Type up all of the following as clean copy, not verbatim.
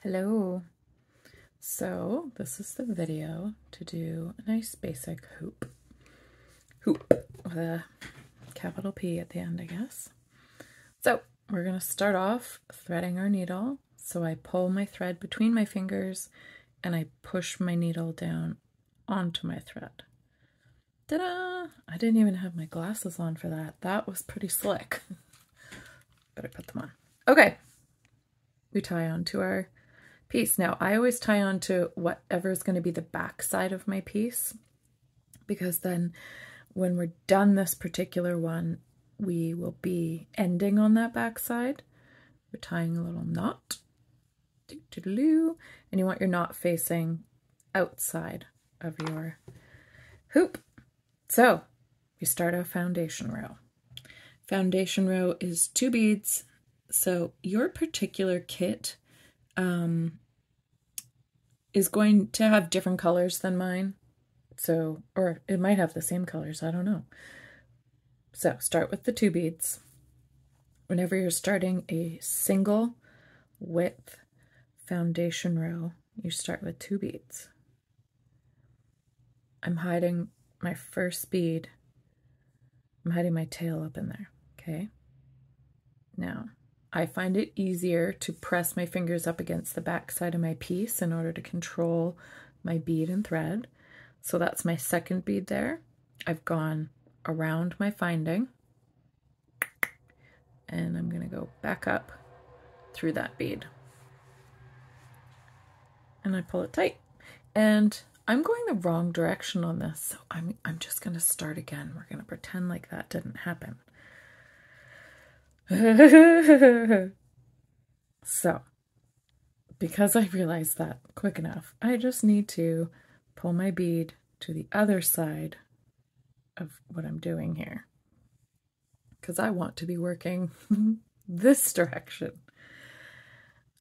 Hello. So this is the video to do a nice basic hoop with a capital P at the end, I guess. So we're going to start off threading our needle. So I pull my thread between my fingers and I push my needle down onto my thread. Ta-da! I didn't even have my glasses on for that. That was pretty slick. Better put them on. Okay. We tie onto our piece. Now, I always tie on to whatever is going to be the back side of my piece, because then when we're done this particular one, we will be ending on that back side. We're tying a little knot. And you want your knot facing outside of your hoop. So, we start our foundation row. Foundation row is 2 beads. So, your particular kit is going to have different colors than mine. So, or it might have the same colors, I don't know. So, start with the 2 beads. Whenever you're starting a single width foundation row, you start with 2 beads. I'm hiding my first bead. I'm hiding my tail up in there, okay? Now, I find it easier to press my fingers up against the back side of my piece in order to control my bead and thread. So that's my second bead there. I've gone around my finding and I'm going to go back up through that bead. And I pull it tight. And I'm going the wrong direction on this, so I'm just going to start again. We're going to pretend like that didn't happen. So, because I realized that quick enough, I just need to pull my bead to the other side of what I'm doing here, because I want to be working this direction.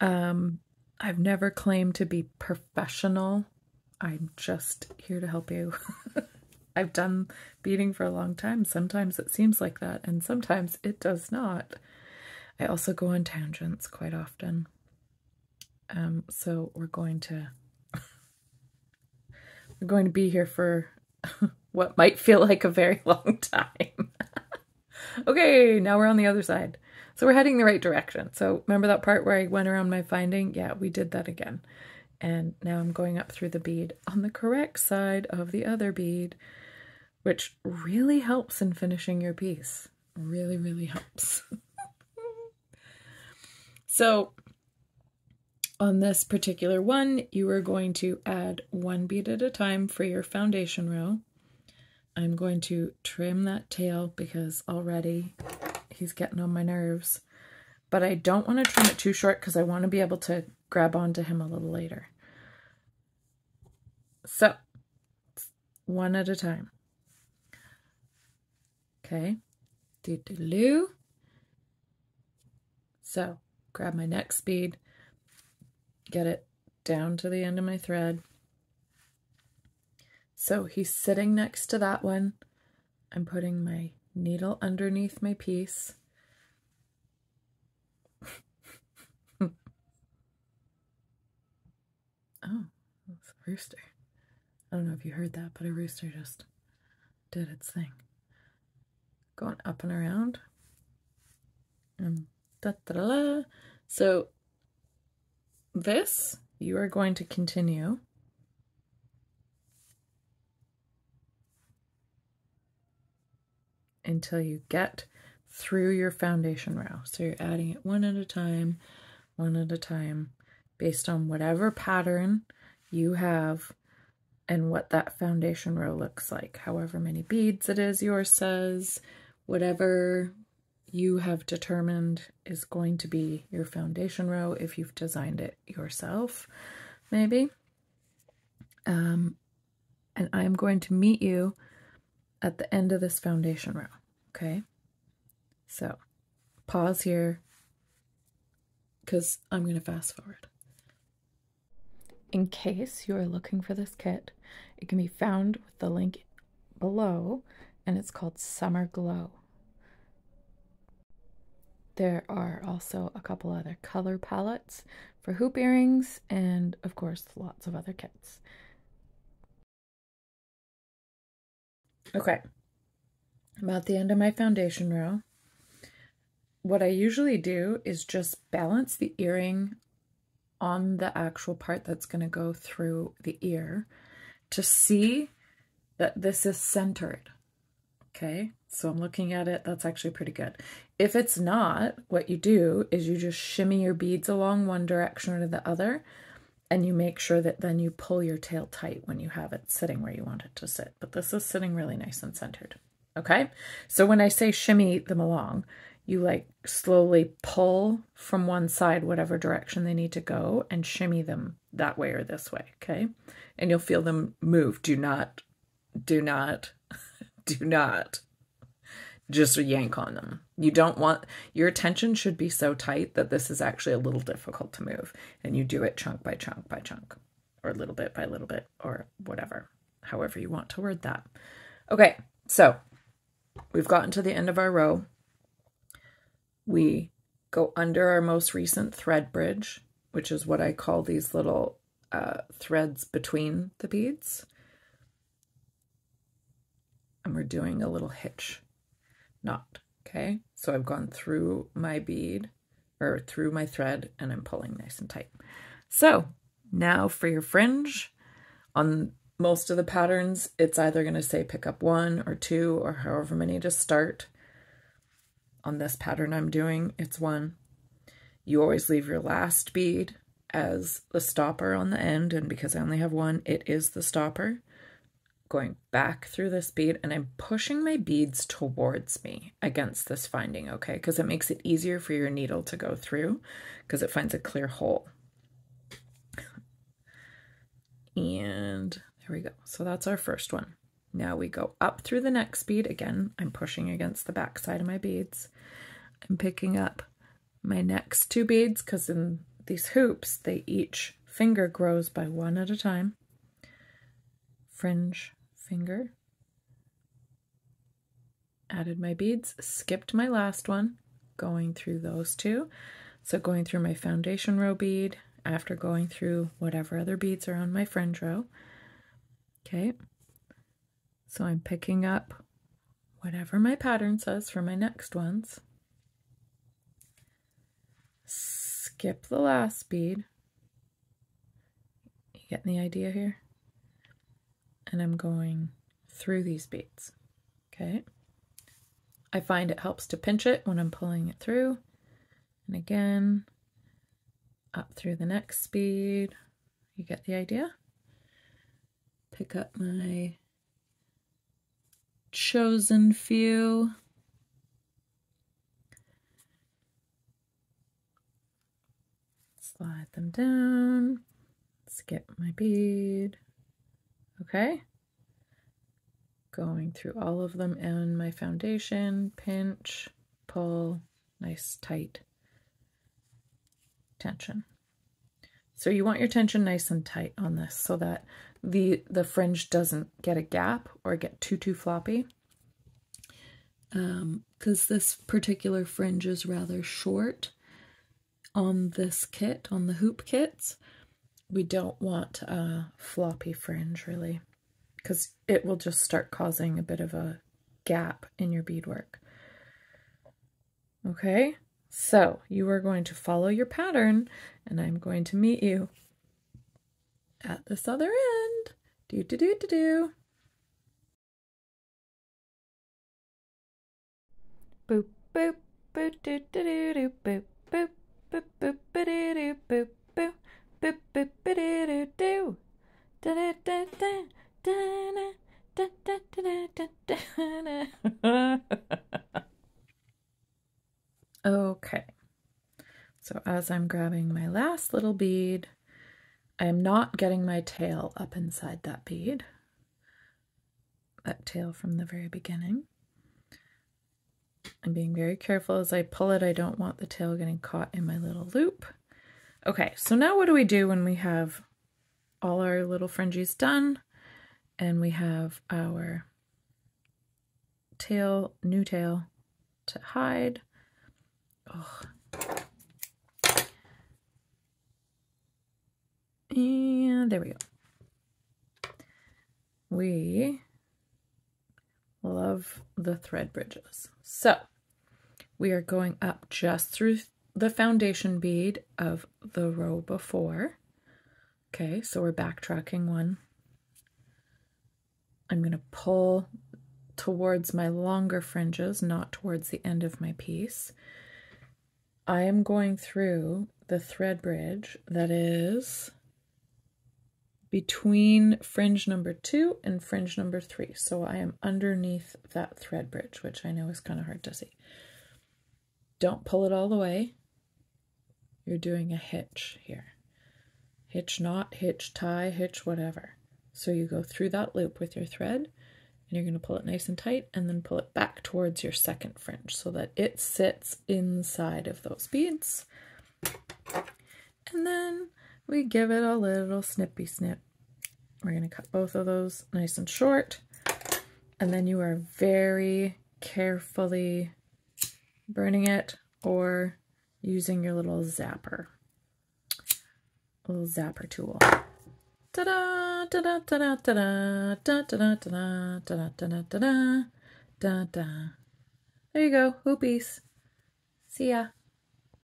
I've never claimed to be professional. I'm just here to help you. I've done beading for a long time. Sometimes it seems like that, and sometimes it does not. I also go on tangents quite often. So we're going to be here for what might feel like a very long time. Okay, now we're on the other side. So we're heading the right direction. So remember that part where I went around my finding? Yeah, we did that again. And now I'm going up through the bead on the correct side of the other bead, which really helps in finishing your piece. Really, really helps. So on this particular one, you are going to add 1 bead at a time for your foundation row. I'm going to trim that tail because already he's getting on my nerves. But I don't want to trim it too short because I want to be able to grab onto him a little later. So, 1 at a time. Okay. Doo-doo-doo. So, grab my next bead, get it down to the end of my thread. So he's sitting next to that one. I'm putting my needle underneath my piece. Oh, that's a rooster. I don't know if you heard that, but a rooster just did its thing. Going up and around. Da-da-da-da. So this, you are going to continue until you get through your foundation row. So you're adding it 1 at a time, 1 at a time, based on whatever pattern you have and what that foundation row looks like. However many beads it is, yours says, whatever you have determined is going to be your foundation row if you've designed it yourself, maybe. And I'm going to meet you at the end of this foundation row, okay? So, pause here, because I'm going to fast forward. In case you are looking for this kit, it can be found with the link below, and it's called Summer Glow. There are also a couple other color palettes for hoop earrings, and of course lots of other kits. Okay, I'm at the end of my foundation row. What I usually do is just balance the earring on the actual part that's going to go through the ear to see that this is centered. Okay, so I'm looking at it, that's actually pretty good. If it's not, what you do is you just shimmy your beads along one direction or the other, and you make sure that then you pull your tail tight when you have it sitting where you want it to sit. But this is sitting really nice and centered. Okay, so when I say shimmy them along, you like slowly pull from one side whatever direction they need to go and shimmy them that way or this way, okay? And you'll feel them move. Do not just yank on them. You don't want, your tension should be so tight that this is actually a little difficult to move. And you do it chunk by chunk by chunk, or little bit by little bit, or whatever, however you want to word that. Okay, so we've gotten to the end of our row. We go under our most recent thread bridge, which is what I call these little threads between the beads. And we're doing a little hitch knot, okay? So I've gone through my bead, or through my thread, and I'm pulling nice and tight. So now for your fringe, on most of the patterns, it's either going to say pick up 1 or 2 or however many to start. On this pattern I'm doing, it's 1. You always leave your last bead as the stopper on the end, and because I only have 1, it is the stopper. Going back through this bead, and I'm pushing my beads towards me against this finding, okay? Because it makes it easier for your needle to go through, because it finds a clear hole. And there we go. So that's our first one. Now we go up through the next bead. Again, I'm pushing against the back side of my beads. I'm picking up my next 2 beads, because in these hoops, they each finger grows by 1 at a time. Fringe finger. Added my beads, skipped my last one, going through those 2. So going through my foundation row bead after going through whatever other beads are on my fringe row. Okay. So I'm picking up whatever my pattern says for my next ones. Skip the last bead. You getting the idea here? And I'm going through these beads, okay? I find it helps to pinch it when I'm pulling it through. And again, up through the next bead. You get the idea? Pick up my chosen few. Slide them down. Skip my bead. Okay. Going through all of them in my foundation, pinch, pull, nice tight tension. So you want your tension nice and tight on this so that the fringe doesn't get a gap or get too floppy. Because this particular fringe is rather short on this kit, on the hoop kits. We don't want a floppy fringe really, because it will just start causing a bit of a gap in your beadwork. Okay, so you are going to follow your pattern, and I'm going to meet you at this other end. Do do do do do. Boop boop boop do do do do boop boop boop boop ba do do boop boop boop boop ba do do do da da da da da da da da da da. Okay, so as I'm grabbing my last little bead, I'm not getting my tail up inside that bead, that tail from the very beginning. I'm being very careful as I pull it. I don't want the tail getting caught in my little loop. Okay, so now what do we do when we have all our little fringes done and we have our tail, new tail to hide? Oh. There we go. We love the thread bridges. So we are going up just through the foundation bead of the row before. Okay, so we're backtracking one. I'm going to pull towards my longer fringes, not towards the end of my piece. I am going through the thread bridge that is between fringe number 2 and fringe number 3. So I am underneath that thread bridge, which I know is kind of hard to see. Don't pull it all the way. You're doing a hitch here. Hitch knot, hitch tie, hitch whatever. So you go through that loop with your thread, and you're going to pull it nice and tight, and then pull it back towards your second fringe so that it sits inside of those beads. And then we give it a little snippy snip. We're going to cut both of those nice and short, and then you are very carefully burning it or using your little zapper tool. Ta-da, ta-da, ta-da, ta-da, ta-da, ta-da, ta-da, ta-da, ta-da, ta-da. There you go, hoopies. See ya.